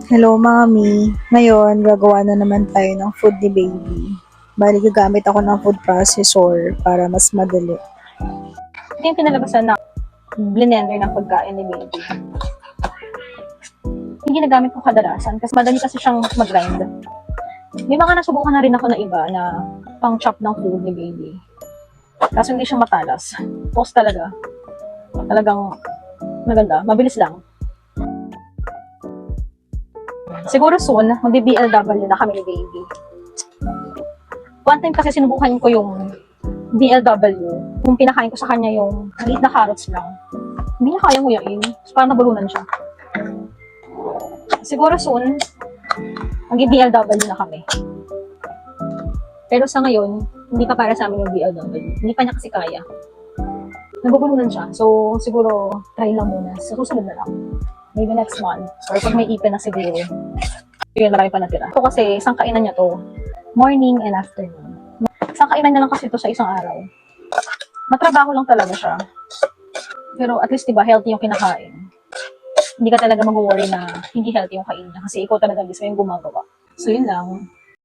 Hello, Mami. Ngayon, gagawa na naman tayo ng food ni baby. Bali, gagamit ako ng food processor para mas madali. Ito yung pinalabasan na blender ng pagkain ni baby. Yung ginagamit ko kadalasan kasi madali kasi siyang mag-grind. May mga nasubukan na rin ako na iba na pang-chop ng food ni baby. Kaso hindi siya matalas. Post talaga. Talagang maganda. Mabilis lang. Siguro soon, magbi-BLW na kami ni baby. One time kasi sinubukan ko yung BLW. Kung pinakain ko sa kanya yung maliit na carrots lang. Hindi niya kayang nguyain. So, parang nabulunan siya. Siguro soon, mag-BLW na kami. Pero sa ngayon, hindi pa para sa amin yung BLW. Hindi pa niya kasi kaya. Nabubulunan siya. So, siguro, try lang muna. Sa susunod na lang. Maybe next month. Or pag may ipin na siguro. Yun, marami pa natira. Ito kasi, isang kainan niya to. Morning and afternoon. Isang kainan niya lang kasi ito sa isang araw. Matrabaho lang talaga siya. Pero at least, diba, healthy yung kinakain. Hindi ka talaga mag-worry na hindi healthy yung kain niya. Kasi ikaw talaga mismo yung gumagawa. So, yun lang.